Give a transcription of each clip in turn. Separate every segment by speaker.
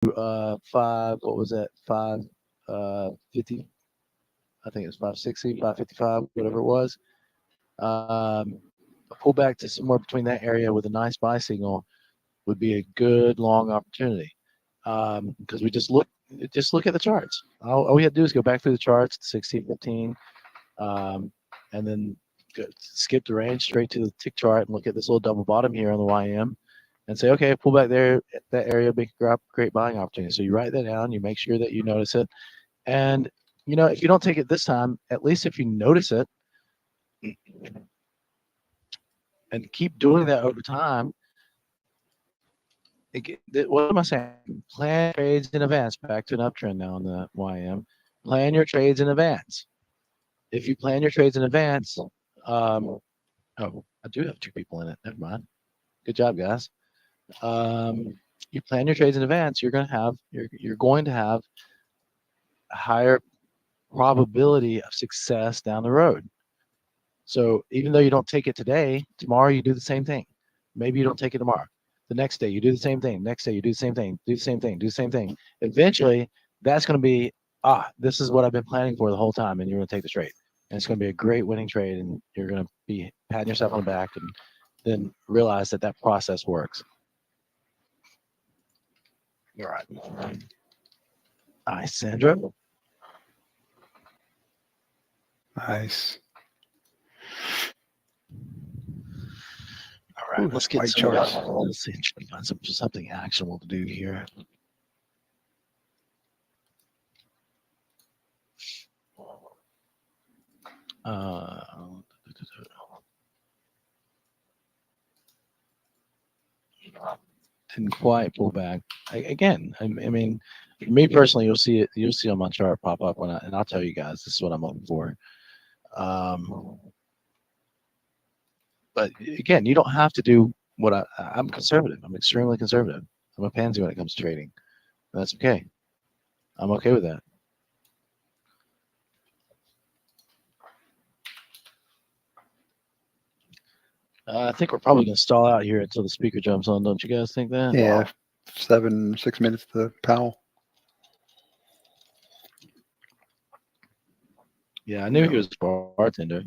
Speaker 1: five. What was that? 50. I think it was 560, 555, whatever it was. A pullback to somewhere between that area with a nice buy signal would be a good long opportunity. Because we just look at the charts. All we had to do is go back through the charts, 16, 15, and then skip the range straight to the tick chart and look at this little double bottom here on the YM and say, okay, pull back there, that area, make a great buying opportunity. So you write that down, you make sure that you notice it. And, if you don't take it this time, at least if you notice it and keep doing that over time, what am I saying? Plan trades in advance. Back to an uptrend now on the YM. Plan your trades in advance. If you plan your trades in advance, oh, I do have two people in it. Never mind. Good job, guys. You plan your trades in advance. You're going to have a higher probability of success down the road. So even though you don't take it today, tomorrow you do the same thing. Maybe you don't take it tomorrow. The next day you do the same thing. Next day you do the same thing. Do the same thing. Do the same thing. Eventually, that's going to be this is what I've been planning for the whole time, and you're going to take the trade, and it's going to be a great winning trade, and you're going to be patting yourself on the back, and then realize that process works. All right. Hi, Sandra.
Speaker 2: Nice.
Speaker 1: All right, let's get
Speaker 2: white
Speaker 1: some.
Speaker 2: charts.
Speaker 1: Let's see, try to find something actionable to do here. Didn't quite pull back. Again, I mean, me personally, you'll see it. You'll see on my chart pop up and I'll tell you guys this is what I'm looking for. But again, you don't have to do what I'm conservative. I'm extremely conservative. I'm a pansy when it comes to trading. That's okay. I'm okay with that. I think we're probably going to stall out here until the speaker jumps on. Don't you guys think that?
Speaker 2: Yeah, 6 minutes to Powell.
Speaker 1: Yeah, I knew he was a bartender.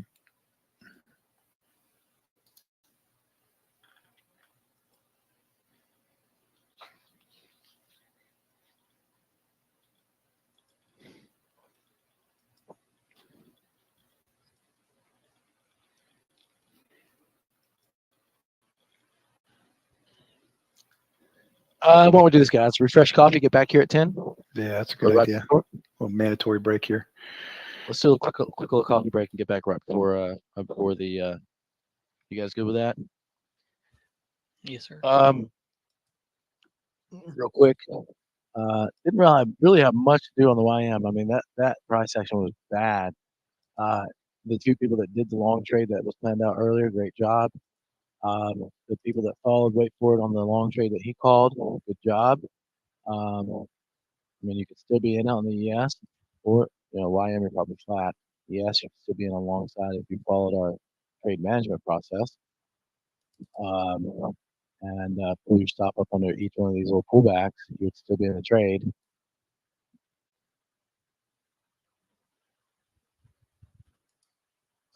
Speaker 1: Why don't we do this, guys? Refresh coffee. Get back here at 10.
Speaker 2: Yeah, that's a
Speaker 1: Or
Speaker 2: good
Speaker 1: right
Speaker 2: idea.
Speaker 1: before.
Speaker 2: A mandatory break here.
Speaker 1: Let's do a quick little coffee break and get back right before the. You guys good with that?
Speaker 3: Yes, sir.
Speaker 1: Real quick. Didn't really have much to do on the YM. I mean that price action was bad. Uh, the two people that did the long trade that was planned out earlier, great job. The people that followed, wait for it on the long trade that he called, good job. I mean, you could still be in on the ES, or YM you're probably flat. ES you could still be in alongside if you followed our trade management process. And pull your stop up under each one of these little pullbacks, you would still be in the trade.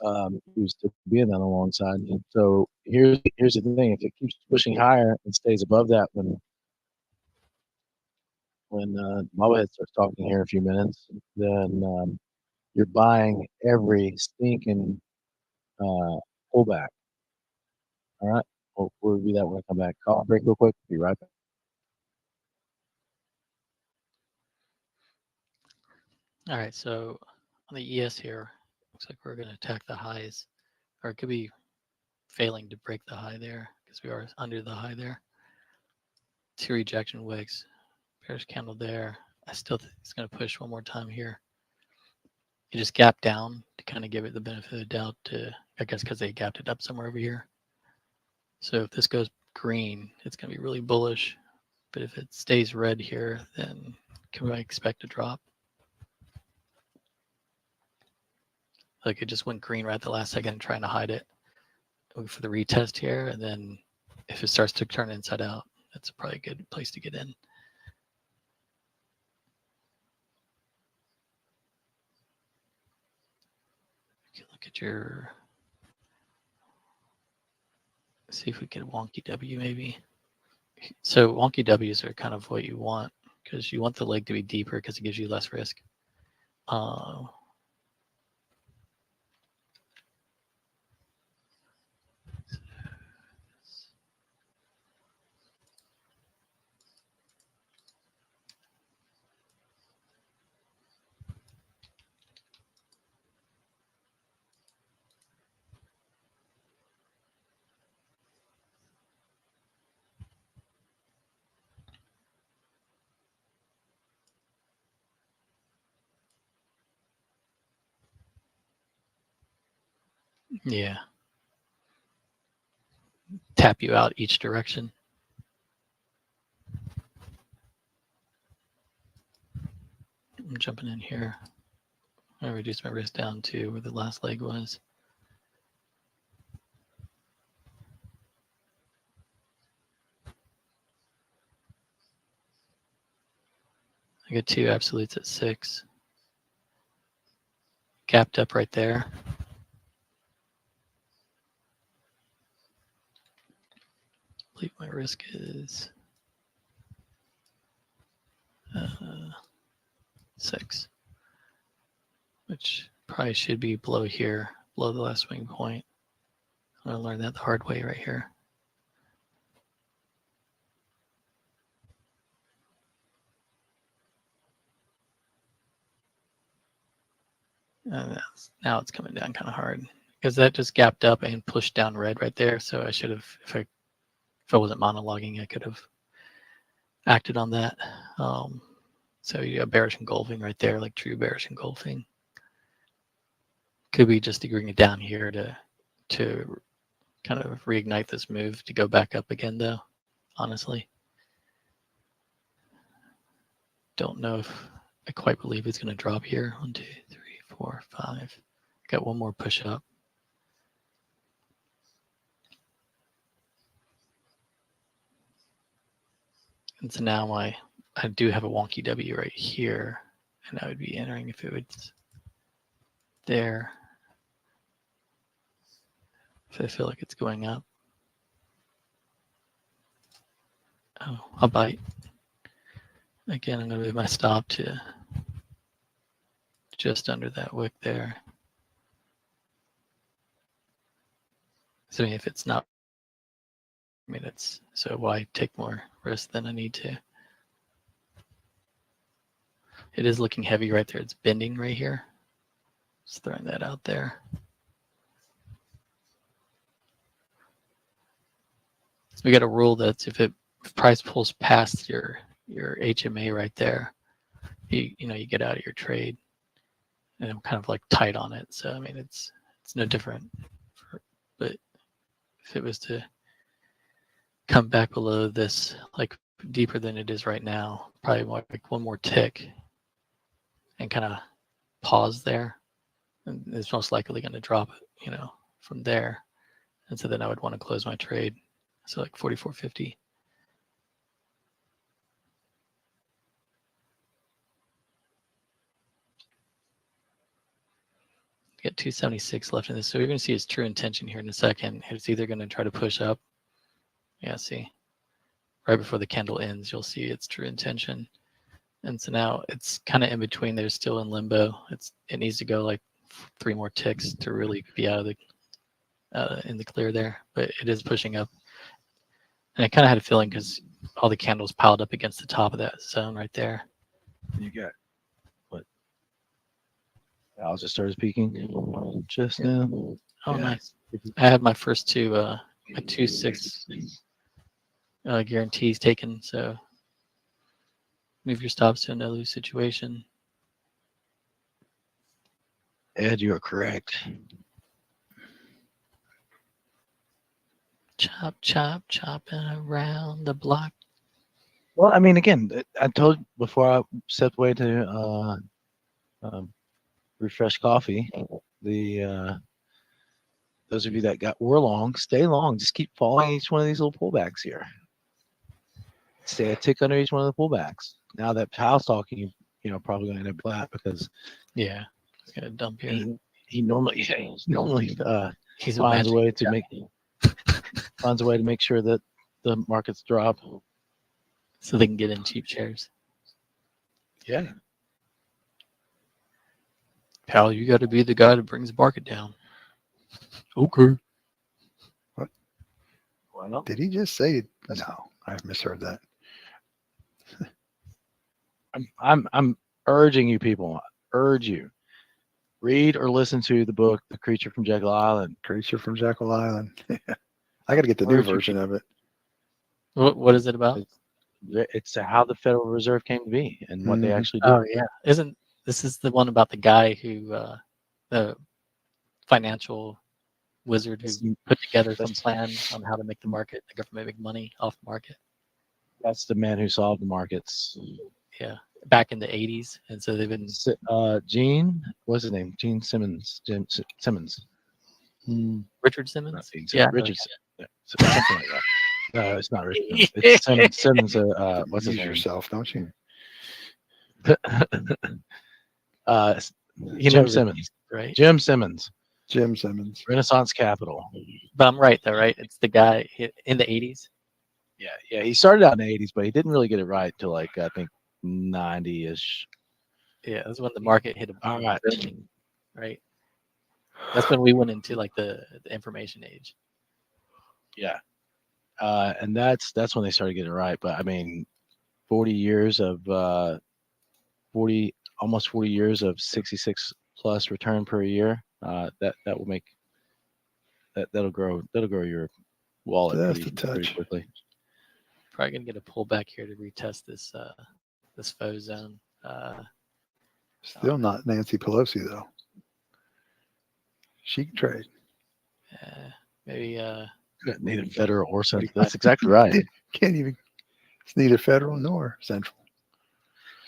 Speaker 1: You would still be in that alongside. And so here's the thing: if it keeps pushing higher and stays above that, when Bobblehead starts talking here in a few minutes, then you're buying every stinking pullback. All right, we'll review that when I come back. Call break real quick. Be right back.
Speaker 3: All right, so on the ES here, looks like we're going to attack the highs, or it could be failing to break the high there because we are under the high there. 2 rejection wicks, bearish candle there. I still think it's going to push one more time here. You just gap down to kind of give it the benefit of the doubt I guess because they gapped it up somewhere over here. So if this goes green, it's going to be really bullish. But if it stays red here, then can I expect a drop? Like it just went green right at the last second, trying to hide it. Look for the retest here, and then if it starts to turn inside out, that's probably a good place to get in. can look at your. See if we get a wonky W maybe. So wonky W's are kind of what you want because you want the leg to be deeper because it gives you less risk. Yeah. Tap you out each direction. I'm jumping in here. I reduce my risk down to where the last leg was. I got 2 absolutes at 6. Gapped up right there. I believe my risk is 6, which probably should be below here, below the last swing point. I'm gonna learn that the hard way right here. And now it's coming down kind of hard because that just gapped up and pushed down red right there. So I should have, if I wasn't monologuing, I could have acted on that. So you got bearish engulfing right there, like true bearish engulfing. Could be just agreeing it down here to kind of reignite this move to go back up again, though. Honestly, don't know if I quite believe it's going to drop here. 1, 2, 3, 4, 5. Got one more push up. And so now I do have a wonky W right here, and I would be entering if it was there. If I feel like it's going up. Oh, I'll bite. Again, I'm going to move my stop to just under that wick there. So if it's not, I mean, it's, so why take more risk than I need to? It is looking heavy right there. It's bending right here. Just throwing that out there. We got a rule that if price pulls past your HMA right there, you get out of your trade. And I'm kind of like tight on it. So I mean it's no different. But if it was to come back below this, like deeper than it is right now, probably more, like one more tick and kind of pause there. And it's most likely going to drop it, from there. And so then I would want to close my trade. So like 44.50. Get 276 left in this. So you're going to see his true intention here in a second. It's either going to try to push up. Yeah, see. Right before the candle ends, you'll see its true intention. And so now it's kind of in between. They're still in limbo. It needs to go like 3 more ticks to really be out of the in the clear there. But it is pushing up. And I kind of had a feeling because all the candles piled up against the top of that zone right there.
Speaker 1: You got what? Al just started speaking just now.
Speaker 3: Oh,
Speaker 1: Yeah.
Speaker 3: nice. I had my first two, my 2-6 guarantees taken. So move your stops to a no lose situation.
Speaker 1: Ed, you are correct.
Speaker 3: Chop, chop, chopping around the block.
Speaker 1: Well, I mean, again, I told before I stepped away to refresh coffee. Those of you that were long, stay long. Just keep following each one of these little pullbacks here. Stay a tick under each one of the pullbacks. Now that Powell's talking, probably going to end up flat because
Speaker 3: Yeah, it's gonna dump here.
Speaker 1: he normally
Speaker 3: He's
Speaker 1: finds a
Speaker 3: magic.
Speaker 1: way to make sure that the markets drop.
Speaker 3: So they can get in cheap shares.
Speaker 1: Yeah.
Speaker 3: Pal, you got to be the guy that brings the market down. Okay.
Speaker 1: Why not?
Speaker 2: Did he just say? No, I misheard that.
Speaker 1: I'm urging you people, read or listen to the book The Creature from Jekyll Island.
Speaker 2: Creature from Jekyll Island. I got to get the new
Speaker 1: Urge you
Speaker 2: version of it.
Speaker 3: What is it about?
Speaker 1: It's how the Federal Reserve came to be and what they
Speaker 2: Mhm.
Speaker 1: actually do.
Speaker 3: Oh yeah, isn't this is the one about the guy who the financial wizard who put together some plan on how to make the market, the government make money off the market?
Speaker 1: That's the man who solved the markets.
Speaker 3: Yeah, back in the 80s, and so they've been
Speaker 1: Gene, what's his name? Gene Simmons. Simmons.
Speaker 3: Richard Simmons.
Speaker 1: Not Gene
Speaker 3: Yeah,
Speaker 1: Simmons. Richard Simmons. Something like that. No, it's not Richard Simmons. It's Simmons. What's his
Speaker 2: Use
Speaker 1: name?
Speaker 2: yourself, don't you?
Speaker 3: You know
Speaker 1: Jim
Speaker 3: the-
Speaker 1: Simmons.
Speaker 3: right?
Speaker 1: Jim Simmons.
Speaker 2: Jim Simmons.
Speaker 1: Renaissance Capital.
Speaker 3: But I'm right though, right? It's the guy in the 80s.
Speaker 1: Yeah. He started out in the 80s, but he didn't really get it right till like I think 90-ish.
Speaker 3: Yeah, that's when the market hit a
Speaker 1: All right.
Speaker 3: booming, right? That's when we went into like the information age.
Speaker 1: Yeah. And that's when they started getting it right. But I mean, 40 years of almost 40 years of 66 plus return per year. That will make that'll grow your wallet
Speaker 2: Just
Speaker 1: pretty,
Speaker 2: a touch.
Speaker 1: pretty quickly.
Speaker 3: Probably gonna get a pullback here to retest this this faux zone.
Speaker 2: Still not Nancy Pelosi though. She can trade.
Speaker 3: Maybe
Speaker 1: Neither federal or central. That's exactly right.
Speaker 2: Can't even. It's neither federal nor central.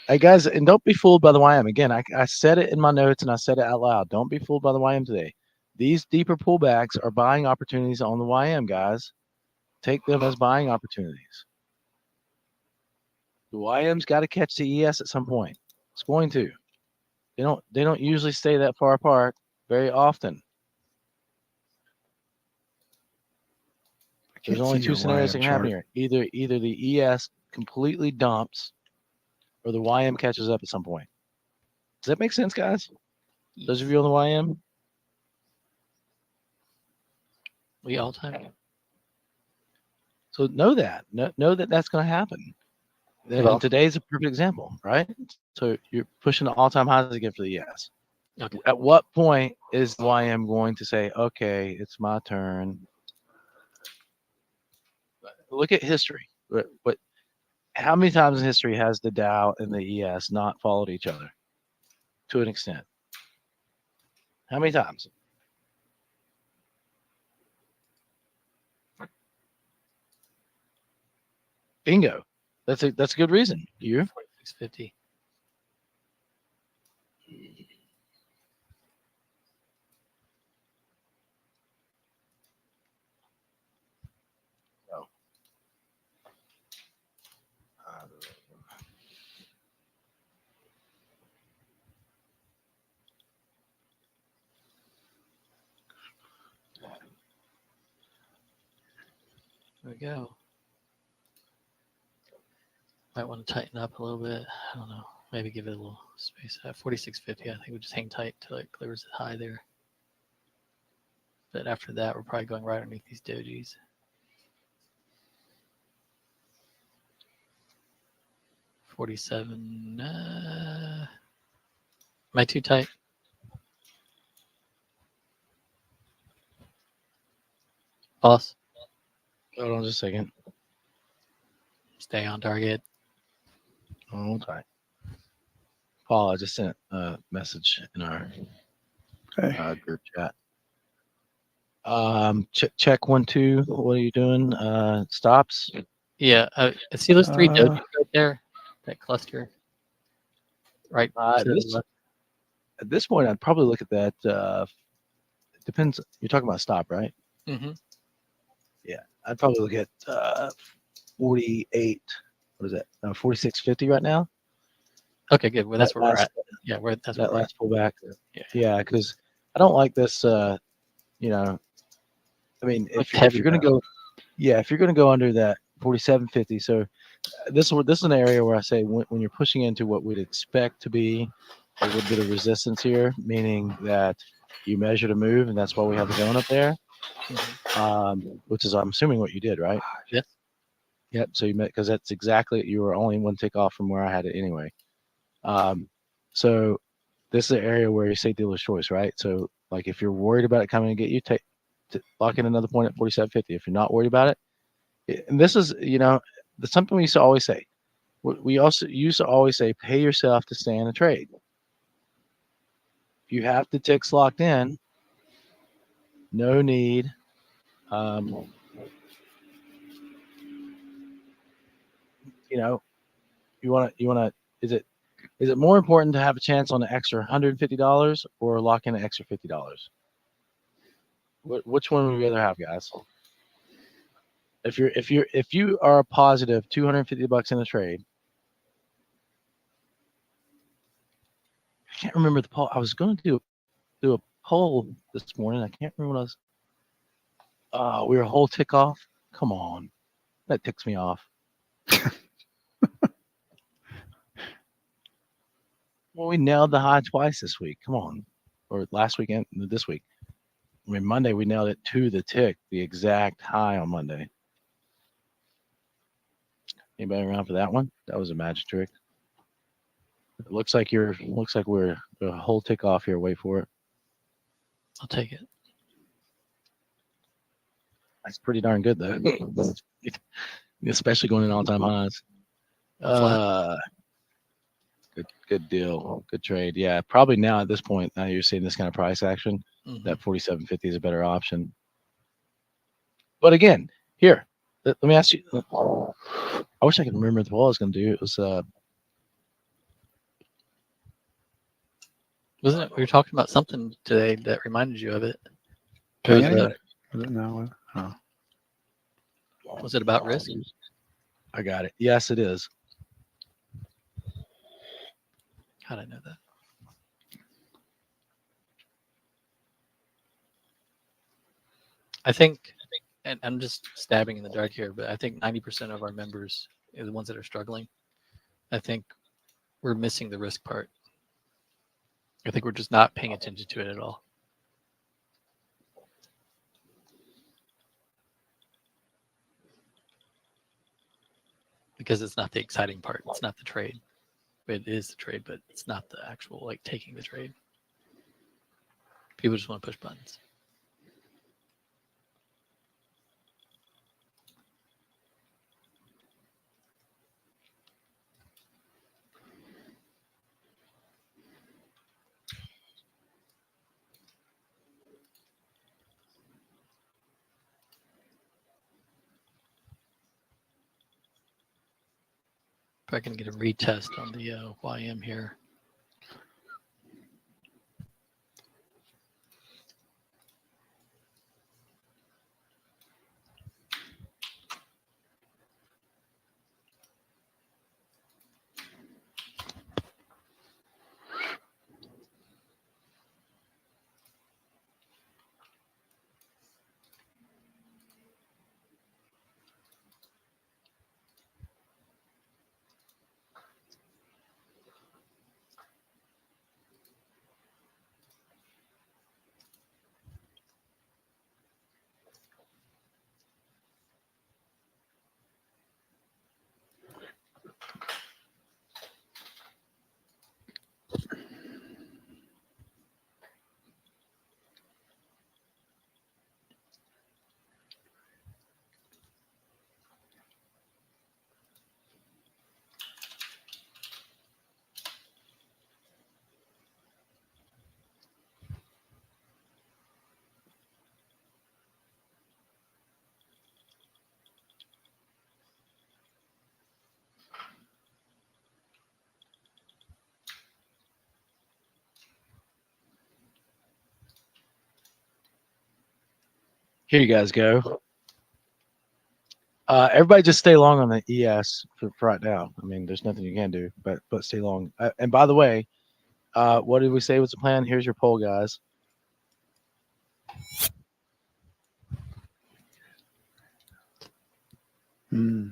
Speaker 1: Hey guys, and don't be fooled by the YM. Again, I said it in my notes and I said it out loud. Don't be fooled by the YM today. These deeper pullbacks are buying opportunities on the YM, guys. Take them as buying opportunities. The YM's got to catch the ES at some point. It's going to. They don't usually stay that far apart very often. There's only two scenarios that can happen here. Either the ES completely dumps or the YM catches up at some point. Does that make sense, guys? Those of you on the YM?
Speaker 3: we all time.
Speaker 1: So know that. Know that that's going to happen. And today's a perfect example, right? So you're pushing the all-time highs again for the ES.
Speaker 3: Okay.
Speaker 1: At what point is the YM going to say, okay, it's my turn? Look at history. How many times in history has the Dow and the ES not followed each other to an extent? How many times? Bingo. That's a good reason. You?
Speaker 3: 4650. There we go. Might want to tighten up a little bit. I don't know. Maybe give it a little space. At 4650, I think we just hang tight till it clears the high there. But after that, we're probably going right underneath these dojis. $47. Am I too tight? Boss,
Speaker 1: Hold on just a second.
Speaker 3: stay on target.
Speaker 1: Hold tight. Paul, I just sent a message in our group chat. Check 1, 2. What are you doing? Stops.
Speaker 3: Yeah, I see those three dojis right there. That cluster. Right. to the left.
Speaker 1: At this point, I'd probably look at that. It depends. You're talking about stop, right?
Speaker 3: Mm-hmm.
Speaker 1: Yeah, I'd probably look at 48. What is that? 46.50 right now.
Speaker 3: Okay, good. Well, that's
Speaker 1: That
Speaker 3: where we're
Speaker 1: last-
Speaker 3: at. Yeah, that's where
Speaker 1: That
Speaker 3: we're at.
Speaker 1: last pullback.
Speaker 3: Yeah.
Speaker 1: Yeah, because I don't like this. You know, I mean,
Speaker 3: Looks
Speaker 1: if
Speaker 3: heavy,
Speaker 1: you're gonna
Speaker 3: though.
Speaker 1: go, yeah, if you're gonna go under that 47.50, so this is an area where I say when you're pushing into what we'd expect to be a little bit of resistance here, meaning that you measure to move, and that's why we have the zone up there. Which is I'm assuming what you did, right?
Speaker 3: Yes.
Speaker 1: Yep. So you met because that's exactly you were only one tick off from where I had it anyway. So this is an area where you say dealer's choice, right? So like if you're worried about it coming to get you, lock in another point at 47.50. If you're not worried about it, and this is something we used to always say. We also used to always say, pay yourself to stay in a trade. If you have the ticks locked in, no need. You want to. Is it more important to have a chance on the extra $150 or lock in an extra $50? Which one would you rather have, guys? If you are positive $250 in a trade, I can't remember the poll. I was going to do a poll this morning. I can't remember what I was. We were a whole tick off. Come on, that ticks me off. Well, we nailed the high twice this week. Come on, or last weekend, this week. I mean, Monday we nailed it to the tick, the exact high on Monday. Anybody around for that one? That was a magic trick. It looks like we're a whole tick off here. Wait for it.
Speaker 3: I'll take it.
Speaker 1: That's pretty darn good though. Especially going in all-time highs. Good deal. Good trade. Yeah, probably now at this point, now you're seeing this kind of price action, that 47.50 is a better option. But again, here, let me ask you. I wish I could remember what I was going to do. It was
Speaker 3: Wasn't it? We were talking about something today that reminded you of it.
Speaker 2: Paying
Speaker 3: Was,
Speaker 2: it? Was it now? Oh.
Speaker 3: Was it about risk?
Speaker 1: I got it. Yes, it is.
Speaker 3: How did I know that? I think, and I'm just stabbing in the dark here, but I think 90% of our members are the ones that are struggling. I think we're missing the risk part. I think we're just not paying attention to it at all. Because it's not the exciting part. It's not the trade. It is the trade, but it's not the actual like taking the trade. People just want to push buttons. If I can get a retest on the YM here.
Speaker 1: Here you guys go. Everybody just stay long on the ES for right now. I mean, there's nothing you can do, but stay long. And by the way, what did we say was the plan? Here's your poll, guys.
Speaker 2: Hmm.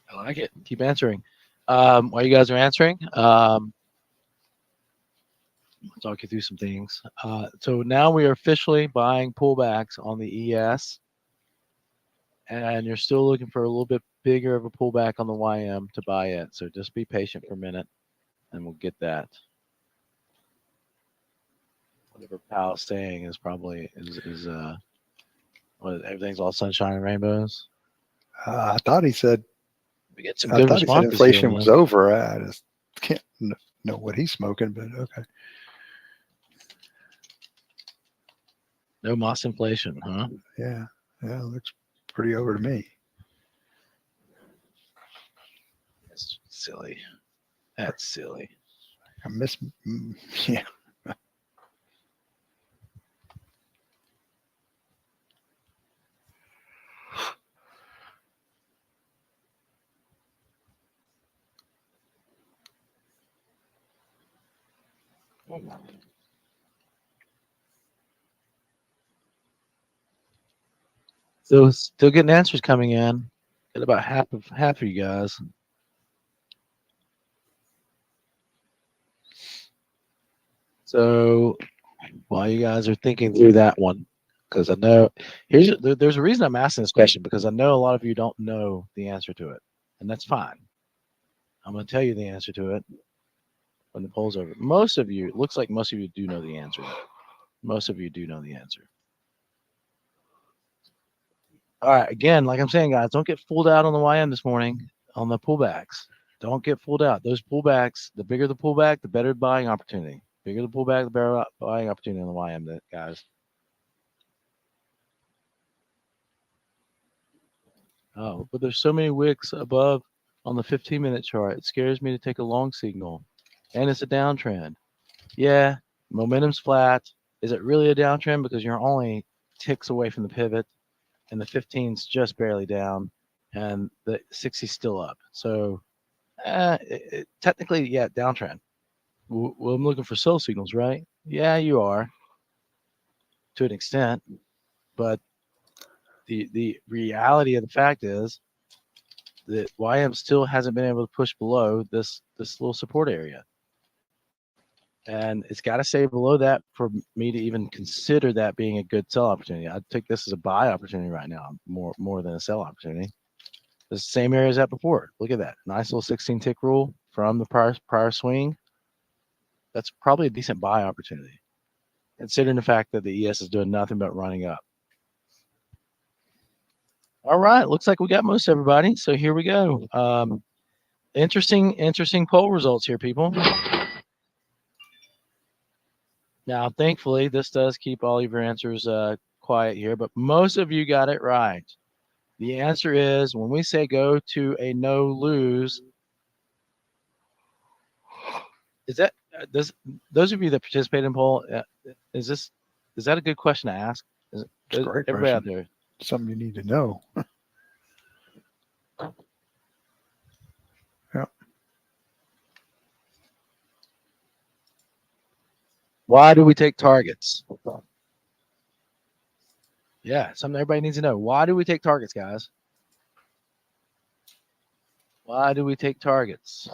Speaker 1: I like it. Keep answering. While you guys are answering, I'll talk you through some things. So now we are officially buying pullbacks on the ES, and you're still looking for a little bit bigger of a pullback on the YM to buy it. So just be patient for a minute, and we'll get that. Whatever Powell's saying is probably what, everything's all sunshine and rainbows.
Speaker 2: I thought he said.
Speaker 1: We get some
Speaker 2: I
Speaker 1: good
Speaker 2: thought he said
Speaker 1: responses here,
Speaker 2: inflation was
Speaker 1: man.
Speaker 2: over. I just can't know what he's smoking, but okay.
Speaker 1: No Moss inflation, huh?
Speaker 2: Yeah, yeah, looks pretty over to me.
Speaker 1: That's silly. That's silly.
Speaker 2: I miss. Yeah.
Speaker 1: So still getting answers coming in. Get about half of you guys. So while you guys are thinking through that one, because I know there's a reason I'm asking this question, because I know a lot of you don't know the answer to it, and that's fine. I'm going to tell you the answer to it when the poll's over. Most of you, it looks like most of you do know the answer. Most of you do know the answer. All right, again, like I'm saying, guys, don't get fooled out on the YM this morning on the pullbacks. Don't get fooled out. Those pullbacks, the bigger the pullback, the better the buying opportunity. Bigger the pullback, the better buying opportunity on the YM, guys. Oh, but there's so many wicks above on the 15-minute chart. It scares me to take a long signal. And it's a downtrend. Yeah, momentum's flat. Is it really a downtrend? Because you're only ticks away from the pivot, and the 15's just barely down, and the 60's still up. So technically, yeah, downtrend. Well, I'm looking for sell signals, right? Yeah, you are to an extent, but the reality of the fact is that YM still hasn't been able to push below this little support area, and it's got to stay below that for me to even consider that being a good sell opportunity. I'd take this as a buy opportunity right now, more than a sell opportunity. The same area as that before. Look at that nice little 16 tick rule from the prior swing. That's probably a decent buy opportunity, considering the fact that the ES is doing nothing but running up. All right, looks like we got most everybody. So here we go. Interesting poll results here, people. Now, thankfully, this does keep all of your answers quiet here, but most of you got it right. The answer is, when we say go to a no lose, is that those of you that participate in poll, is that a good question to ask?
Speaker 2: It's a great
Speaker 1: Everybody out
Speaker 2: question.
Speaker 1: there.
Speaker 2: Something you need to know. Yeah.
Speaker 1: Why do we take targets? Yeah, something everybody needs to know. Why do we take targets, guys? Why do we take targets?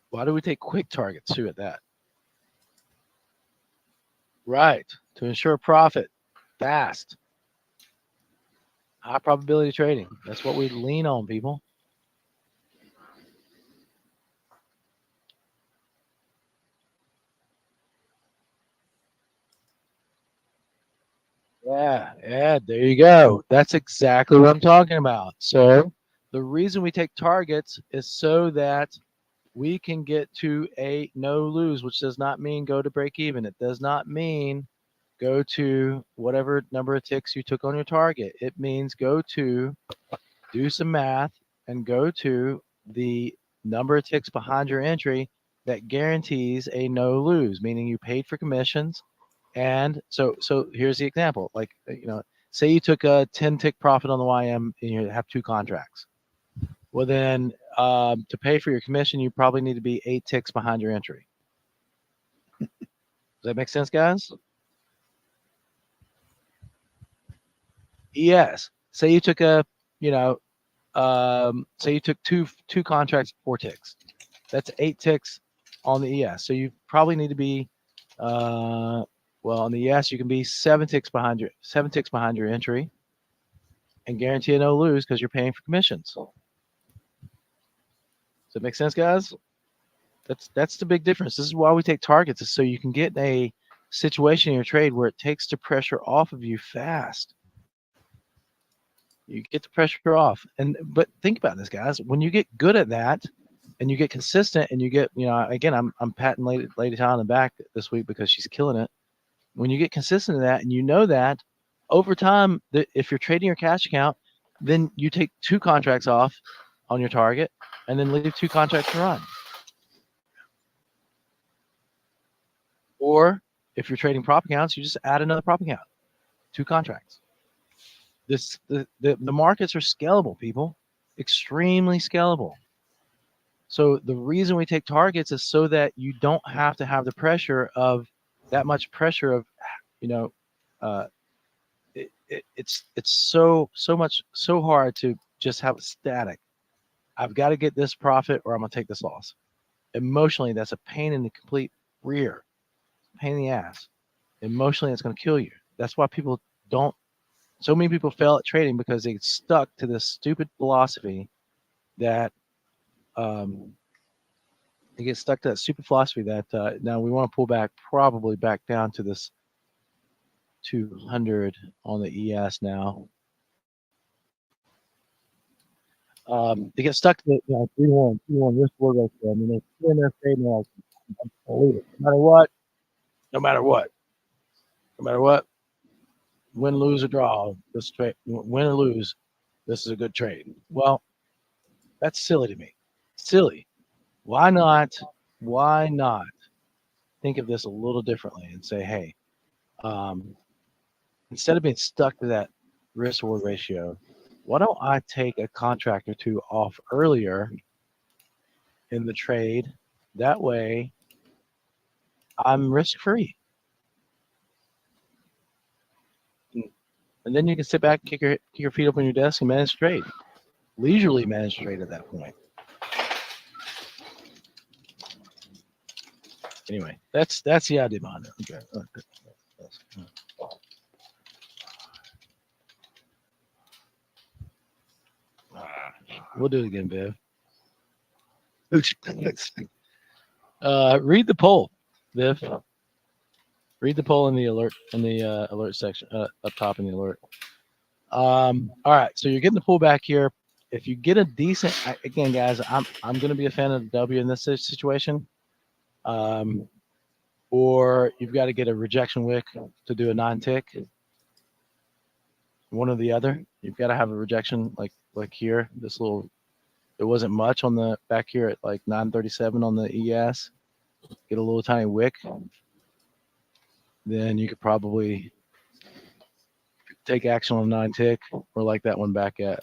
Speaker 1: Why do we take quick targets too at that? Right, to ensure profit, fast, high probability trading. That's what we lean on, people. Yeah, there you go. That's exactly what I'm talking about. So the reason we take targets is so that we can get to a no lose, which does not mean go to break even. It does not mean go to whatever number of ticks you took on your target. It means go to do some math and go to the number of ticks behind your entry that guarantees a no lose, meaning you paid for commissions. And so here's the example. Like, say you took a 10 tick profit on the YM and you have 2 contracts. Well, then to pay for your commission, you probably need to be 8 ticks behind your entry. Does that make sense, guys? Yes. Say you took a, say you took two contracts, 4 ticks. That's 8 ticks on the ES. So you probably need to be, well, on the ES you can be 7 ticks behind your entry, and guarantee a no lose because you're paying for commissions. Does that make sense, guys? That's the big difference. This is why we take targets, is so you can get a situation in your trade where it takes the pressure off of you fast. You get the pressure off. But think about this, guys. When you get good at that and you get consistent and you get, again, I'm patting Lady Ty on the back this week because she's killing it. When you get consistent in that and you know that, over time, if you're trading your cash account, then you take 2 contracts off on your target and then leave 2 contracts to run. Or if you're trading prop accounts, you just add another prop account, 2 contracts. The markets are scalable, people, extremely scalable. So the reason we take targets is so that you don't have to have the pressure of that much pressure of, it's so hard to just have it static. I've got to get this profit or I'm gonna take this loss. Emotionally, that's a pain in the complete rear, pain in the ass. Emotionally, it's gonna kill you. That's why so many people fail at trading, because they get stuck to this stupid philosophy that now we want to pull back, probably back down to this 200 on the ES now. They get stuck to the 3-1 risk reward ratio. I mean, they're in their trade and they're like, believe it. No matter what, win, lose, or draw, this trade, win or lose, this is a good trade. Well, that's silly to me. Silly. Why not think of this a little differently and say, hey, instead of being stuck to that risk reward ratio, why don't I take a contract or 2 off earlier in the trade? That way I'm risk free. And then you can sit back, kick your feet up on your desk and manage trade. Leisurely manage trade at that point. Anyway, that's the idea behind it. Okay. We'll do it again, Viv. Read the poll, Viv. Read the poll in the alert section up top in the alert. All right, so you're getting the pullback here. If you get a decent, again, guys, I'm going to be a fan of the W in this situation. Or you've got to get a rejection wick to do a 9 tick. One or the other. You've got to have a rejection like here. There wasn't much on the back here at like 937 on the ES. Get a little tiny wick. Then you could probably take action on a 9 tick, or like that one back at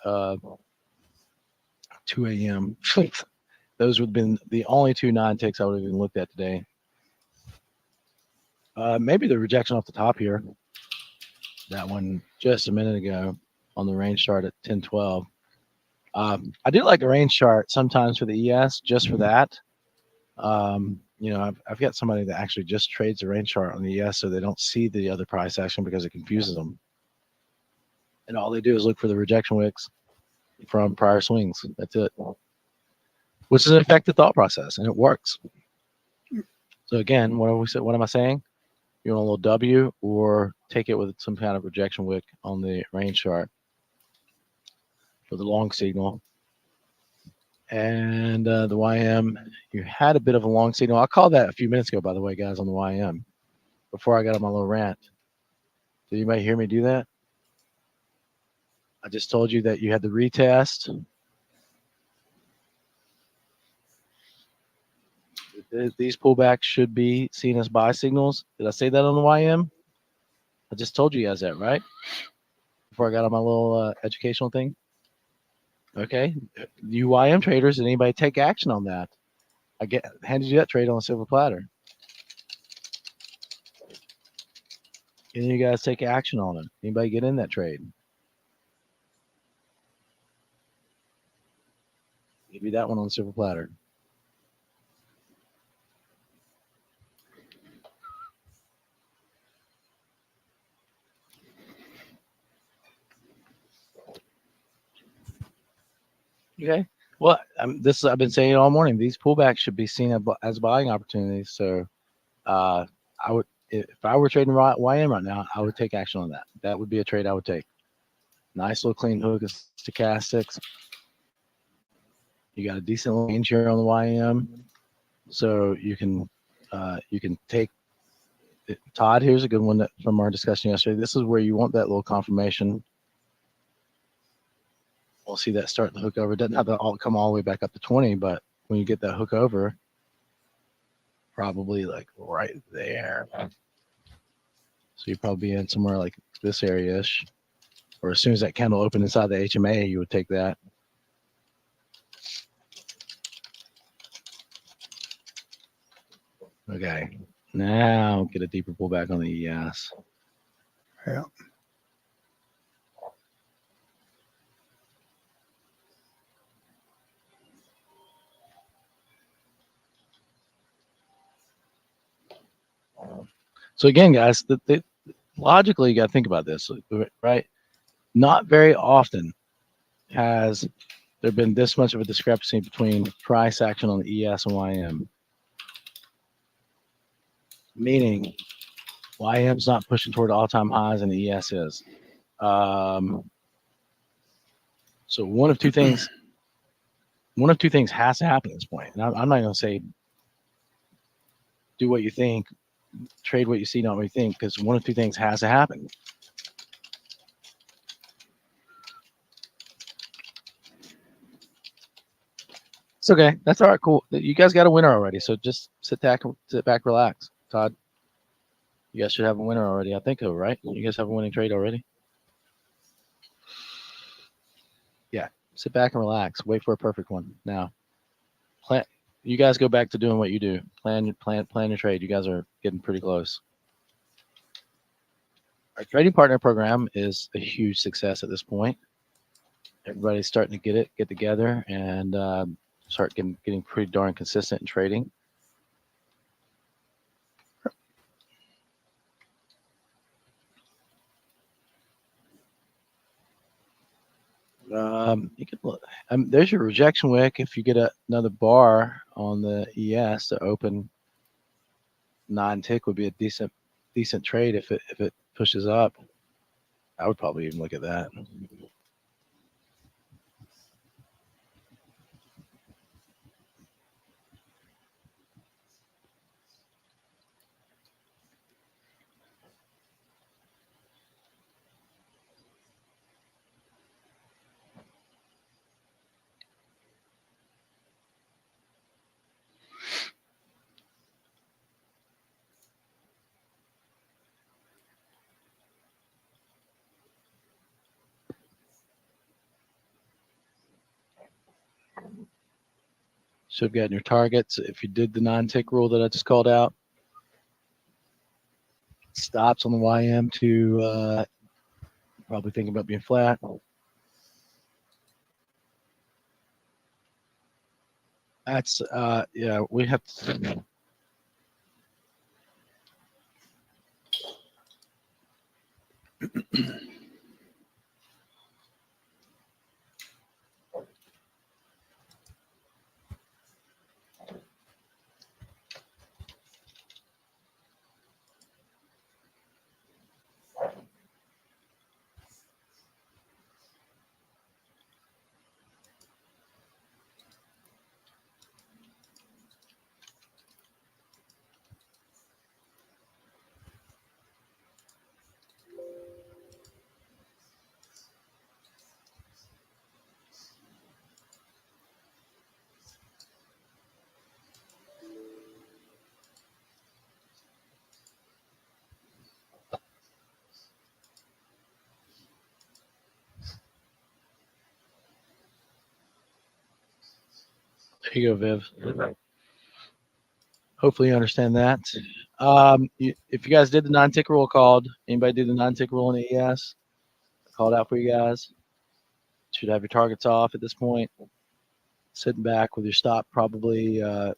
Speaker 1: 2 a.m. Those would have been the only 2 9 ticks I would have even looked at today. Maybe the rejection off the top here. That one just a minute ago on the range chart at 1012. I do like a range chart sometimes for the ES, just for that. I've got somebody that actually just trades the range chart on the ES so they don't see the other price action because it confuses them. And all they do is look for the rejection wicks from prior swings. That's it. Which is an effective thought process, and it works. So again, what am I saying? You want a little W, or take it with some kind of rejection wick on the range chart for the long signal. And the YM, you had a bit of a long signal. I called that a few minutes ago, by the way, guys, on the YM before I got on my little rant. Did anybody hear me do that? I just told you that you had the retest. These pullbacks should be seen as buy signals. Did I say that on the YM? I just told you guys that, right? Before I got on my little educational thing. Okay, you YM traders, did anybody take action on that? I handed you that trade on a silver platter. Any of you guys take action on it? Anybody get in that trade? Give you that one on the silver platter. Okay. Well, I've been saying it all morning. These pullbacks should be seen as buying opportunities. So, I would, if I were trading YM right now, I would take action on that. That would be a trade I would take. Nice little clean hook of stochastics. You got a decent range here on the YM, so you can take. Todd, here's a good one from our discussion yesterday. This is where you want that little confirmation. We'll see that start to hook over. It doesn't have to come all the way back up to 20, but when you get that hook over, probably like right there. So you'd probably be in somewhere like this area-ish. Or as soon as that candle opened inside the HMA, you would take that. Okay. Now get a deeper pullback on the ES.
Speaker 2: Yeah.
Speaker 1: So again, guys, logically, you got to think about this, right? Not very often has there been this much of a discrepancy between price action on the ES and YM. Meaning, YM's not pushing toward all-time highs and the ES is. So one of two things has to happen at this point. And I'm not going to say do what you think, trade what you see, not what you think, because one of two things has to happen. It's okay. That's all right. Cool. You guys got a winner already. So just sit back, relax. Todd, you guys should have a winner already. I think so, right? You guys have a winning trade already. Yeah. Sit back and relax. Wait for a perfect one. Now, you guys go back to doing what you do. Plan your trade. You guys are getting pretty close. Our trading partner program is a huge success at this point. Everybody's starting to get together and start getting pretty darn consistent in trading. You can look. There's your rejection wick. If you get another bar on the ES to open, non-tick would be a decent trade if it pushes up. I would probably even look at that. Should have gotten your targets if you did the non-tick rule that I just called out. Stops on the YM to probably thinking about being flat. That's yeah, we have to. you go, Viv. Hopefully you understand that. If you guys did the non-tick rule called, anybody do the non-tick rule in AES? Called out for you guys. Should have your targets off at this point. Sitting back with your stop probably at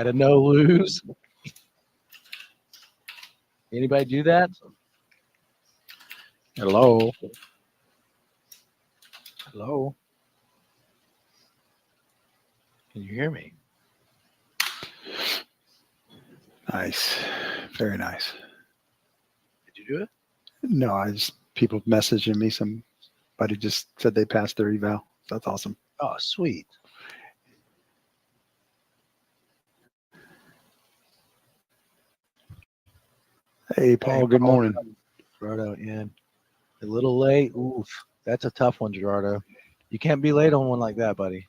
Speaker 1: a no lose. Anybody do that? Hello. Hello. Can you hear me?
Speaker 2: Nice. Very nice.
Speaker 1: Did you do it?
Speaker 2: No, I just people messaging me. Somebody just said they passed their eval. That's awesome.
Speaker 1: Oh, sweet.
Speaker 2: Hey, Paul. Good morning.
Speaker 1: Gerardo, yeah. A little late. Oof. That's a tough one, Gerardo. You can't be late on one like that, buddy.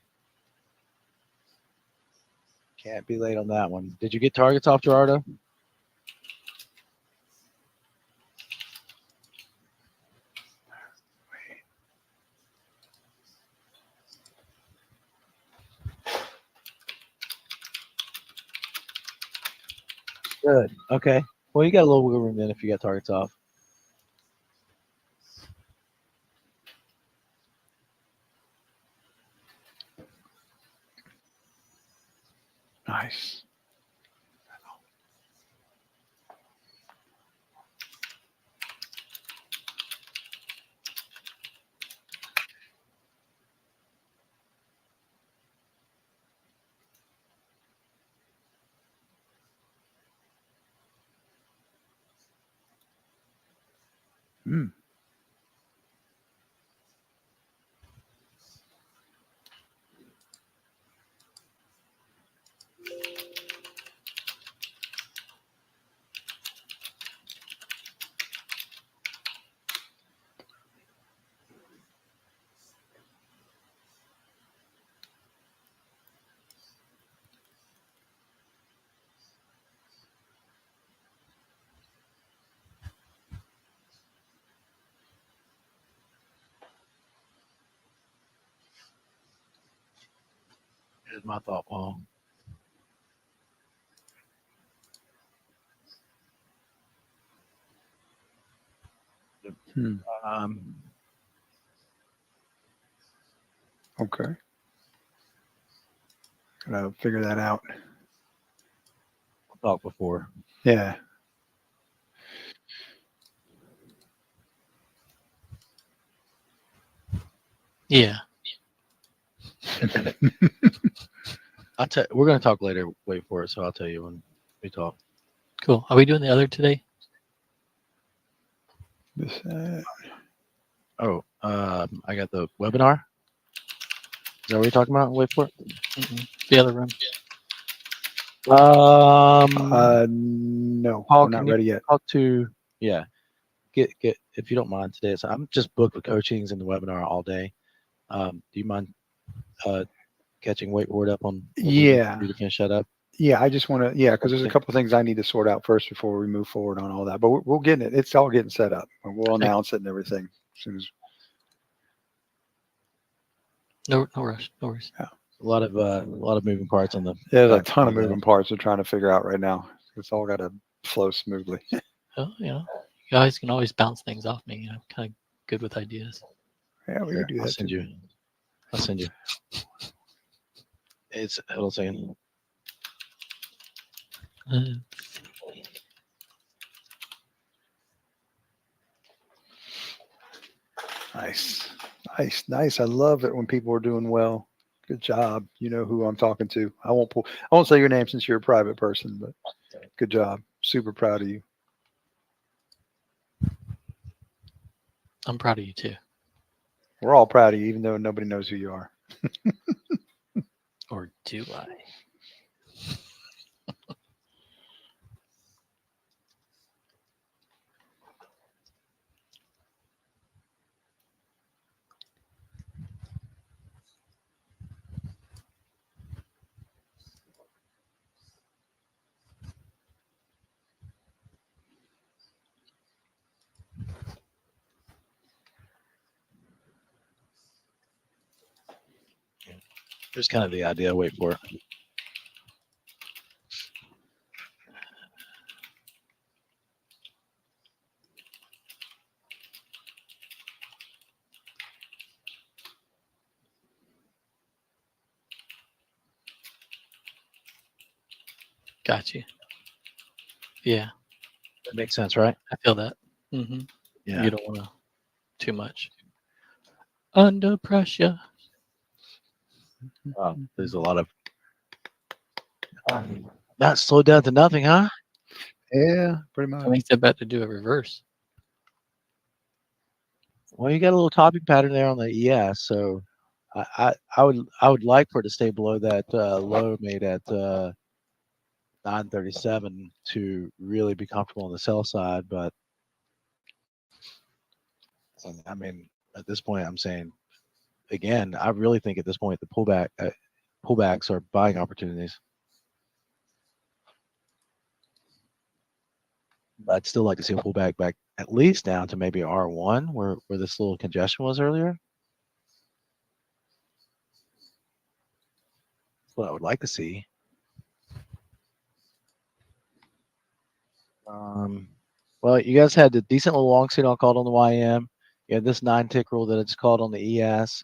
Speaker 1: Can't be late on that one. Did you get targets off, Gerardo? Good. Okay. Well, you got a little wiggle room then if you got targets off.
Speaker 2: Nice. Hmm.
Speaker 1: Here's my thought, Paul.
Speaker 2: Hmm.
Speaker 1: Um,
Speaker 2: Okay. Gotta figure that out.
Speaker 1: Talked before.
Speaker 2: Yeah.
Speaker 3: Yeah.
Speaker 1: I'll tell. We're gonna talk later. Wait for it. So I'll tell you when we talk.
Speaker 3: Cool. Are we doing the other today?
Speaker 2: This,
Speaker 1: Oh, I got the webinar. Is that what you're talking about? Wait for it.
Speaker 3: The other room.
Speaker 2: no,
Speaker 1: Paul,
Speaker 2: we're not
Speaker 1: can you
Speaker 2: ready yet.
Speaker 1: talk to? Yeah, get if you don't mind today. So I'm just booked with coachings and the webinar all day. Do you mind catching wakeboard up on? what we need
Speaker 2: Yeah.
Speaker 1: to do to finish that up.
Speaker 2: Yeah, I just want to, yeah, because there's a
Speaker 1: Okay.
Speaker 2: couple of things I need to sort out first before we move forward on all that. But we'll get it. It's all getting set up, and we'll announce it and everything as soon as.
Speaker 3: No rush. No worries.
Speaker 1: A lot of moving parts on the.
Speaker 2: There's a
Speaker 1: back
Speaker 2: ton of
Speaker 1: end that.
Speaker 2: moving parts we're trying to figure out right now. It's all got to flow smoothly.
Speaker 3: Oh, you guys can always bounce things off me. Kind of good with ideas.
Speaker 2: Yeah, we
Speaker 1: Here,
Speaker 2: can do
Speaker 1: I'll
Speaker 2: that
Speaker 1: send
Speaker 2: too.
Speaker 1: you. I'll send you. It's hold on a second.
Speaker 2: Nice, nice, nice. I love it when people are doing well. Good job. You know who I'm talking to. I won't say your name since you're a private person, but good job. Super proud of you.
Speaker 3: I'm proud of you too.
Speaker 2: We're all proud of you, even though nobody knows who you are.
Speaker 3: Or do I?
Speaker 1: Here's kind of the idea. Wait for it.
Speaker 3: Got you. Yeah,
Speaker 1: That makes sense, right?
Speaker 3: I feel that. Hmm.
Speaker 1: Yeah.
Speaker 3: You don't want to too much. Under pressure.
Speaker 1: There's a lot of that slowed down to nothing, huh?
Speaker 2: Yeah, pretty
Speaker 3: I
Speaker 2: much.
Speaker 3: think they're about to do a reverse.
Speaker 1: Well, you got a little topping pattern there on the ES, so I would like for it to stay below that low made at 937 to really be comfortable on the sell side. But I mean, at this point, I'm saying again, I really think at this point the pullbacks are buying opportunities. I'd still like to see a pullback back at least down to maybe R1 where this little congestion was earlier. That's what I would like to see. Well, you guys had the decent little long signal called on the YM. You had this 9-tick rule that it's called on the ES.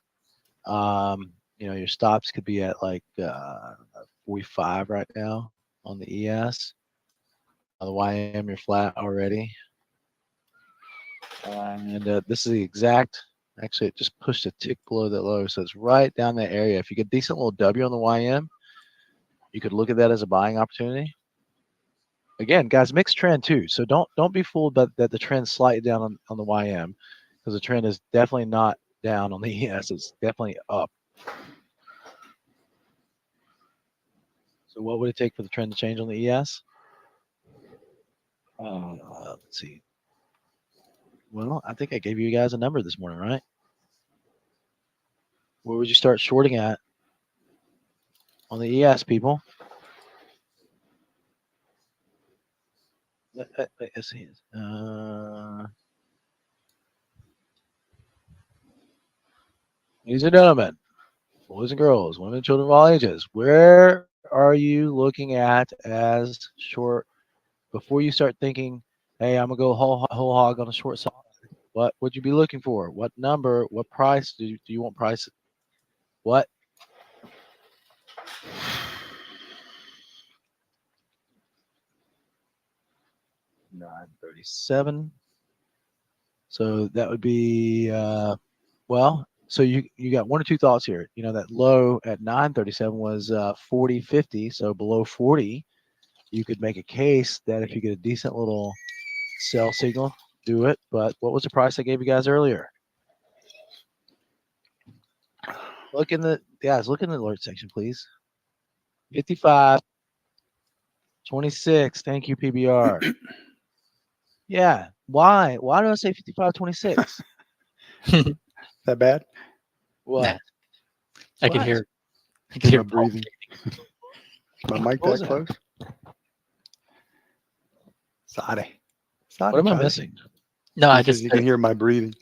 Speaker 1: Your stops could be at like 45 right now on the ES. On the YM, you're flat already. And this is the exact, actually, it just pushed a tick below that low. So it's right down that area. If you get a decent little W on the YM, you could look at that as a buying opportunity. Again, guys, mixed trend too. So don't be fooled that the trend's slightly down on the YM, because the trend is definitely not down on the ES. It's definitely up. So what would it take for the trend to change on the ES? Let's see. Well, I think I gave you guys a number this morning, right? Where would you start shorting at on the ES, people? Let's see. Ladies and gentlemen, boys and girls, women and children of all ages, where are you looking at as short before you start thinking, hey, I'm going to go whole hog on a short side? What would you be looking for? What number? What price do you want price? What? $937. So that would be so you got one or two thoughts here. You know, that low at 937 was 40.50, so below 40, you could make a case that if you get a decent little sell signal, do it. But what was the price I gave you guys earlier? Look in the alert section, please. 55.26. Thank you, PBR. Yeah. Why? Why do I say 55.26?
Speaker 2: That bad?
Speaker 1: What?
Speaker 3: I can
Speaker 1: What?
Speaker 3: hear. I
Speaker 2: Am
Speaker 3: can
Speaker 2: I
Speaker 3: hear Paul
Speaker 2: breathing? My mic
Speaker 1: What was
Speaker 2: that
Speaker 1: that?
Speaker 2: close? Sorry.
Speaker 1: What am I missing?
Speaker 3: No, I
Speaker 2: He says
Speaker 3: just
Speaker 2: you can hear my breathing.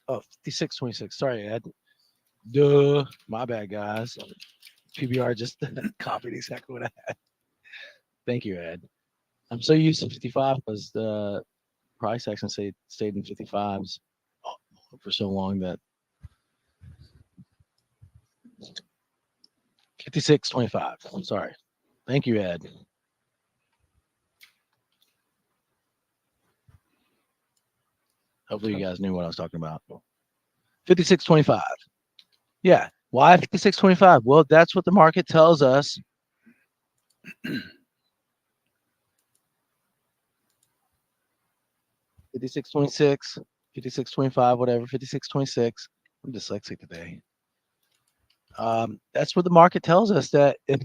Speaker 1: Oh, 56.26. Sorry, Ed. Duh. My bad, guys. PBR just copied exactly what I had. Thank you, Ed. I'm so used to 55 because the price action stayed in 55s for so long that 56.25. I'm sorry. Thank you, Ed. Hopefully you guys knew what I was talking about. 56.25. Yeah. Why 56.25? Well, that's what the market tells us. 56.26, 56.25, whatever, 56.26. I'm dyslexic today. That's what the market tells us, that if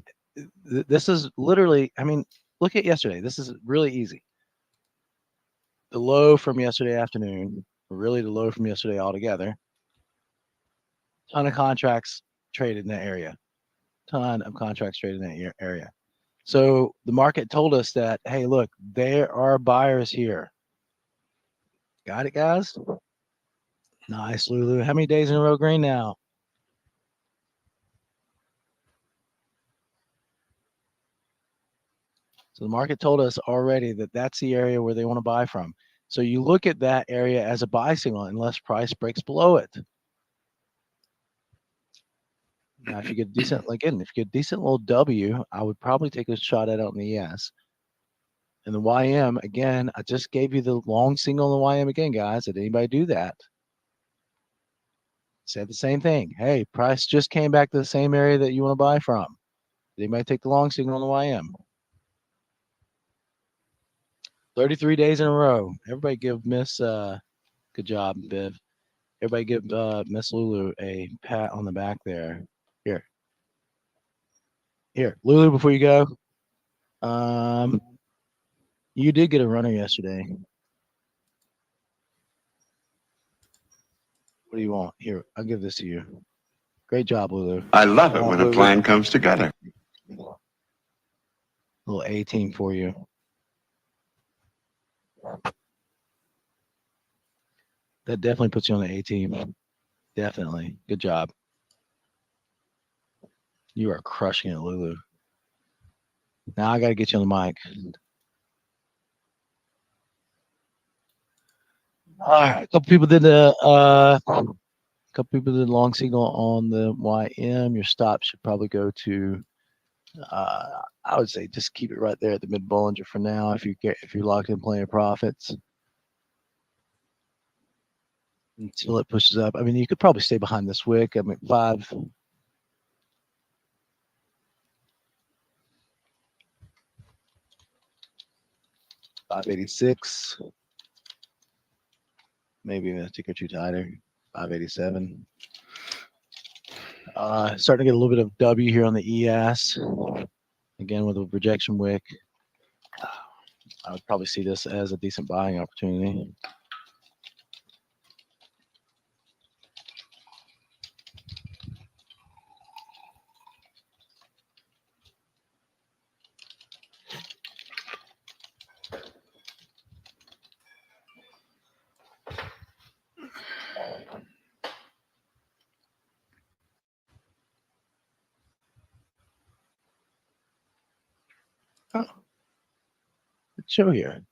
Speaker 1: this is literally, I mean, look at yesterday. This is really easy. The low from yesterday afternoon, or really the low from yesterday altogether. Ton of contracts traded in that area. Ton of contracts traded in that area. So the market told us that, hey, look, there are buyers here. Got it, guys? Nice, Lulu. How many days in a row green now? So the market told us already that that's the area where they want to buy from. So you look at that area as a buy signal unless price breaks below it. Now, if you get decent, again, if you get decent little W, I would probably take a shot at it on the ES. And the YM, again, I just gave you the long signal on the YM again, guys. Did anybody do that? Said the same thing. Hey, price just came back to the same area that you want to buy from. Did anybody take the long signal on the YM? 33 days in a row. Everybody give Miss good job, Biv. Everybody give Miss Lulu a pat on the back there. Here. Here. Lulu, before you go. You did get a runner yesterday. What do you want? Here, I'll give this to you. Great job, Lulu.
Speaker 4: I love it
Speaker 2: Oh,
Speaker 4: when a
Speaker 2: Lulu.
Speaker 4: plan comes together.
Speaker 1: Little A team for you. That definitely puts you on the A team. Definitely. Good job. You are crushing it, Lulu. Now I got to get you on the mic. All right. A couple people did long signal on the YM. Your stop should probably go to I would say just keep it right there at the mid Bollinger for now if you're locked in plenty of profits. Until it pushes up. I mean, you could probably stay behind this wick. I mean, 586. Maybe even a tick or two tighter. 587. Starting to get a little bit of W here on the ES. Again, with a rejection wick. I would probably see this as a decent buying opportunity. Oh, let's show here.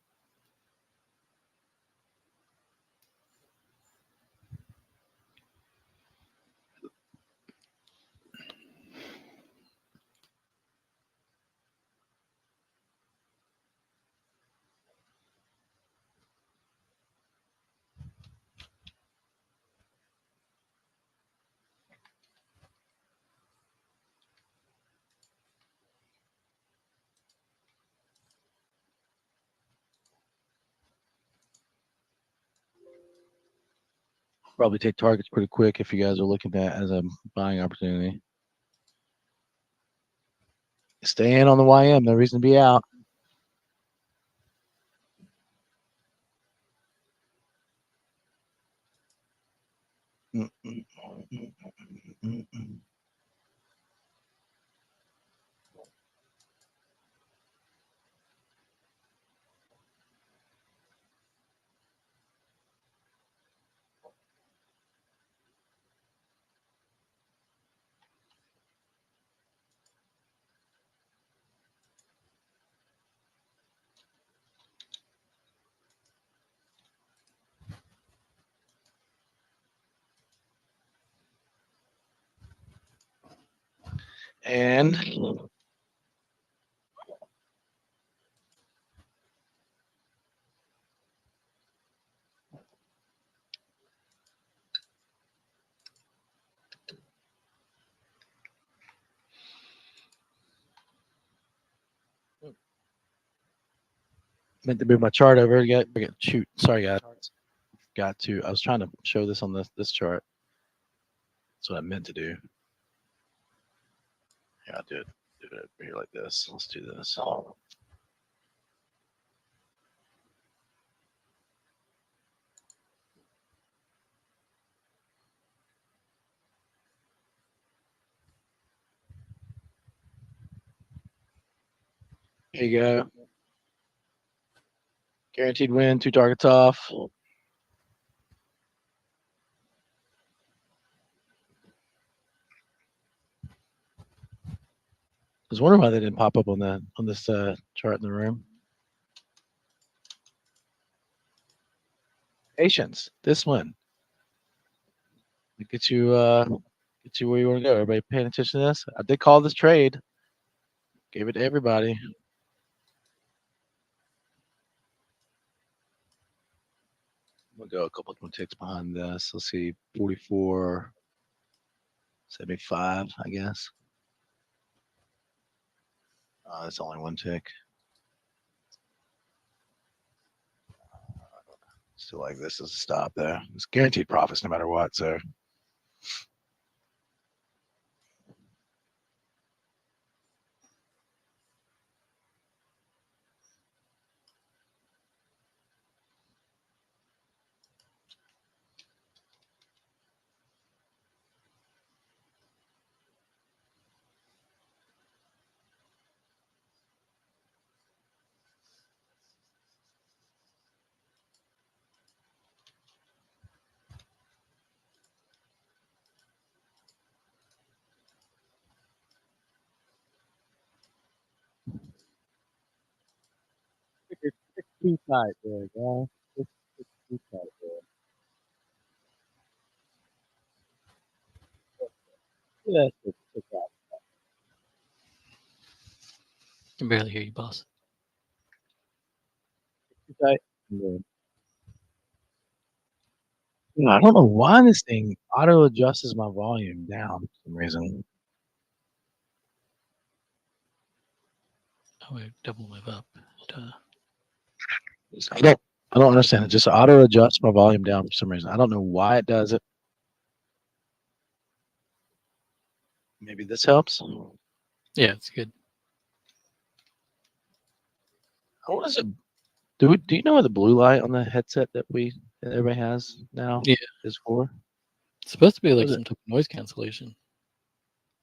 Speaker 1: Probably take targets pretty quick if you guys are looking at that as a buying opportunity. Stay in on the YM. No reason to be out. And meant to move my chart over. Shoot. Sorry, guys. Got to. I was trying to show this on this chart. That's what I meant to do. Yeah, I'll do it over here like this. Let's do this. Here you go. Guaranteed win, 2 targets off. I was wondering why they didn't pop up on this chart in the room. Patience. This one. It gets you Get you where you want to go. Everybody paying attention to this? I did call this trade. Gave it to everybody. We'll go a couple more ticks behind this. Let's see, 44.75, I guess. That's only one tick. Still like this is a stop there. It's guaranteed profits no matter what. So it's too tight there, guys. It's too tight there. Yeah, it's
Speaker 3: Can barely hear you, boss.
Speaker 1: too tight. Yeah, I don't know why this thing auto adjusts my volume down for some reason.
Speaker 3: Oh, wait, double move up.
Speaker 1: I don't understand. It just auto adjusts my volume down for some reason. I don't know why it does it. Maybe this helps.
Speaker 3: Yeah, it's good.
Speaker 1: What is it? Do you know what the blue light on the headset that everybody has now
Speaker 3: Yeah.
Speaker 1: is for?
Speaker 3: It's supposed to be
Speaker 1: What
Speaker 3: like
Speaker 1: is it?
Speaker 3: some type of noise cancellation.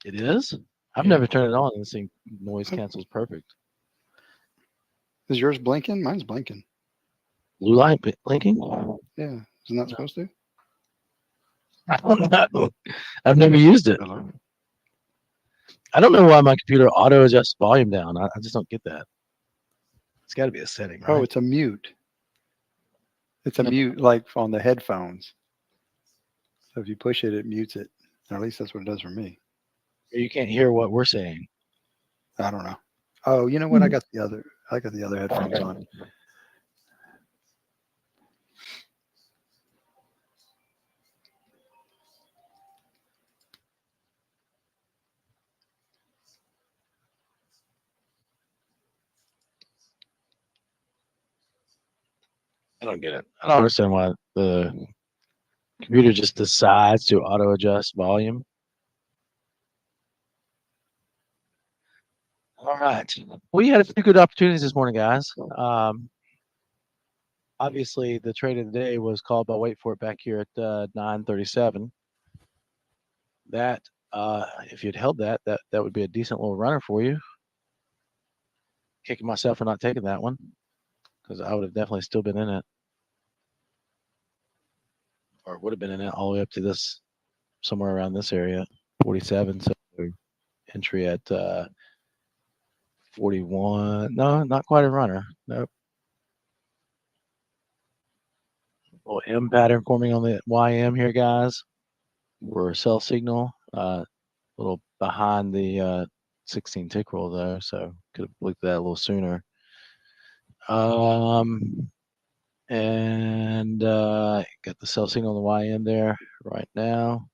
Speaker 1: It is? I've
Speaker 3: Yeah.
Speaker 1: never turned it on and this thing noise cancels perfect.
Speaker 2: Is yours blinking? Mine's blinking.
Speaker 1: Blue light blinking?
Speaker 2: Yeah. Isn't that
Speaker 1: No.
Speaker 2: supposed to?
Speaker 1: I don't know. I've never used it.
Speaker 2: Hello?
Speaker 1: I don't know why my computer auto adjusts volume down. I just don't get that. It's got to be a setting, right?
Speaker 2: Oh, it's a mute. It's a
Speaker 3: No.
Speaker 2: mute like on the headphones. So if you push it, it mutes it. Or at least that's what it does for me.
Speaker 1: You can't hear what we're saying.
Speaker 2: I don't know. Oh, you know what? I got the other headphones on.
Speaker 1: I don't get it. I don't understand why the computer just decides to auto adjust volume. All right. We had a few good opportunities this morning, guys. Obviously, the trade of the day was called by Wait for it back here at 9:37. That, if you'd held that would be a decent little runner for you. Kicking myself for not taking that one because I would have definitely still been in it, or would have been in it all the way up to this, somewhere around this area, 47. So entry at 41. No, not quite a runner. Nope. Little M pattern forming on the YM here, guys. We're sell signal. A little behind the 16 tick roll though, so could have looked at that a little sooner. And got the sell signal on the YM there right now.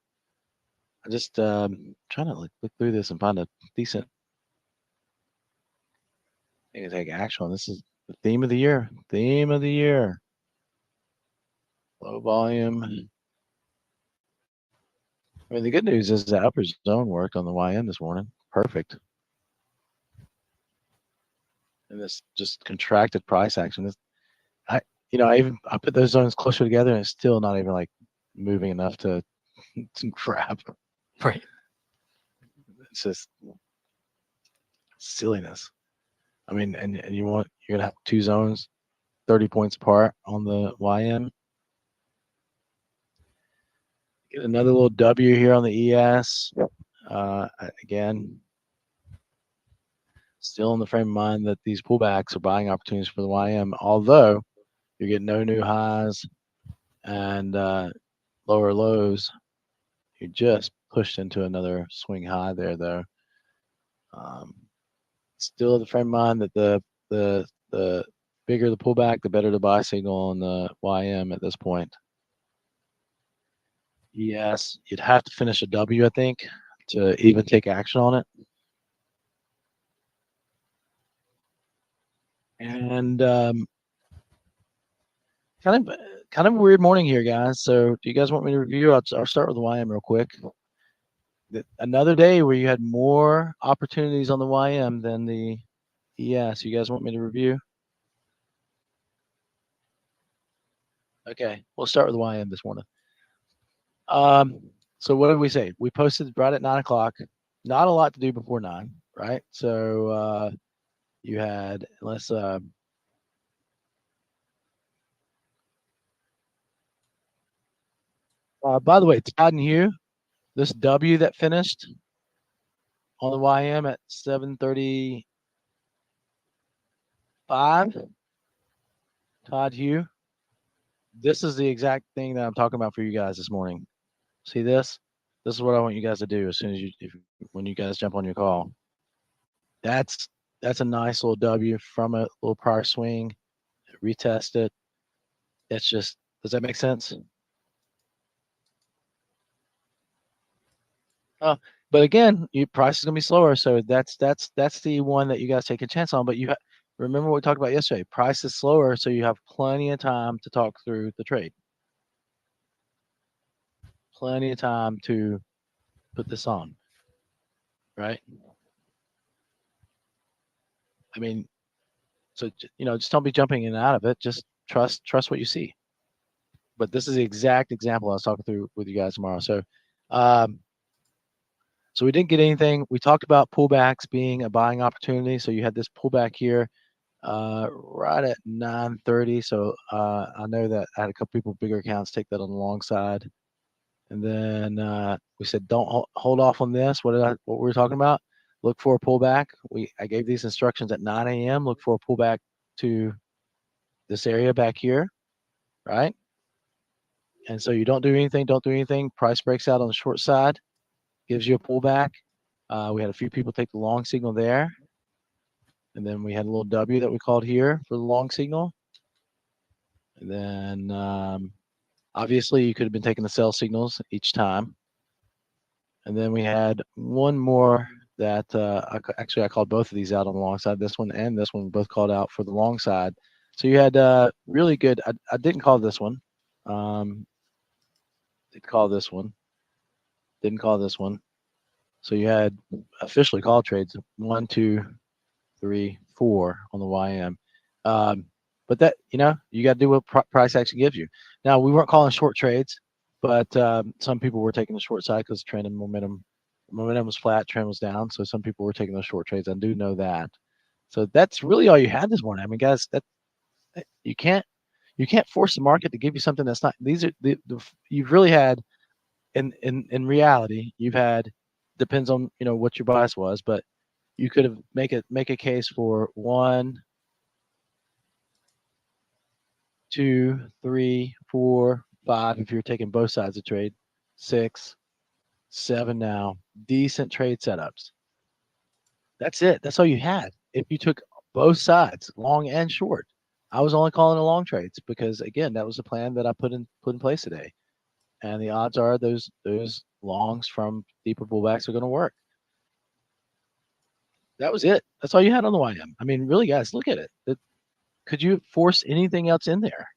Speaker 1: I just trying to look through this and find a decent thing to take action on. This is the theme of the year. Theme of the year. Low volume. I mean, the good news is the upper zone worked on the YM this morning. Perfect. And this just contracted price action. I put those zones closer together and it's still not even like moving enough to grab.
Speaker 3: Right.
Speaker 1: It's just silliness. I mean, and you're gonna have two zones 30 points apart on the YM. Get another little W here on the ES. Again, still in the frame of mind that these pullbacks are buying opportunities for the YM, although you're getting no new highs and lower lows. You're just pushed into another swing high there, though. Still the frame of mind that the bigger the pullback, the better the buy signal on the YM at this point. Yes, you'd have to finish a W, I think, to even take action on it. And kind of a weird morning here, guys. So do you guys want me to review? I'll start with the YM real quick. Another day where you had more opportunities on the YM than the ES. You guys want me to review? Okay, we'll start with the YM this morning. So what did we say? We posted right at 9 o'clock. Not a lot to do before 9, right? So you had, let's by the way, Todd and Hugh, this W that finished on the YM at 7:35, Todd Hugh, this is the exact thing that I'm talking about for you guys this morning. See this? This is what I want you guys to do as soon as when you guys jump on your call. That's a nice little W from a little prior swing. Retest it. It's just, does that make sense? But again, your price is gonna be slower, so that's the one that you guys take a chance on. But remember what we talked about yesterday. Price is slower, so you have plenty of time to talk through the trade. Plenty of time to put this on, right? I mean, so just don't be jumping in and out of it. Just trust what you see. But this is the exact example I was talking through with you guys tomorrow. So, so we didn't get anything. We talked about pullbacks being a buying opportunity. So you had this pullback here right at 9:30. So I know that I had a couple people, bigger accounts, take that on the long side. And then we said, don't hold off on this. What were we talking about? Look for a pullback. I gave these instructions at 9 a.m. Look for a pullback to this area back here, right? And so you don't do anything. Price breaks out on the short side, gives you a pullback. We had a few people take the long signal there. And then we had a little W that we called here for the long signal. And then obviously you could have been taking the sell signals each time. And then we had one more that I called both of these out on the long side. This one and this one both called out for the long side. So you had really good. I didn't call this one. Did call this one. Didn't call this one. So you had officially call trades 1, 2, 3, 4 on the YM. But that you got to do what price action gives you. Now we weren't calling short trades, but some people were taking the short side because trend and momentum was flat, trend was down. So some people were taking those short trades. I do know that. So that's really all you had this morning. I mean, guys, that you can't force the market to give you something that's not. These are you've really had in reality, you've had, depends on what your bias was, but you could have make a case for 1, 2, 3, 4, 5 if you're taking both sides of trade, 6, 7 now. Decent trade setups. That's it. That's all you had. If you took both sides, long and short. I was only calling the long trades because again, that was the plan that I put in place today. And the odds are those longs from deeper pullbacks are going to work. That was it. That's all you had on the YM. I mean, really, guys, look at it. Could you force anything else in there?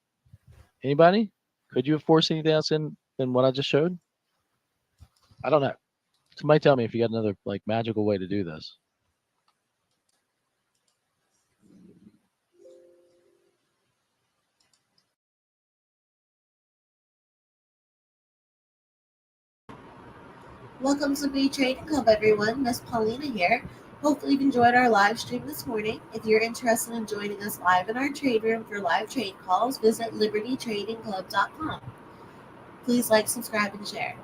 Speaker 1: Anybody? Could you have forced anything else in than what I just showed? I don't know. Somebody tell me if you got another magical way to do this.
Speaker 4: Welcome to B Trading Club, everyone. Miss Paulina here. Hopefully you've enjoyed our live stream this morning. If you're interested in joining us live in our trade room for live trade calls, visit libertytradingclub.com. Please like, subscribe, and share.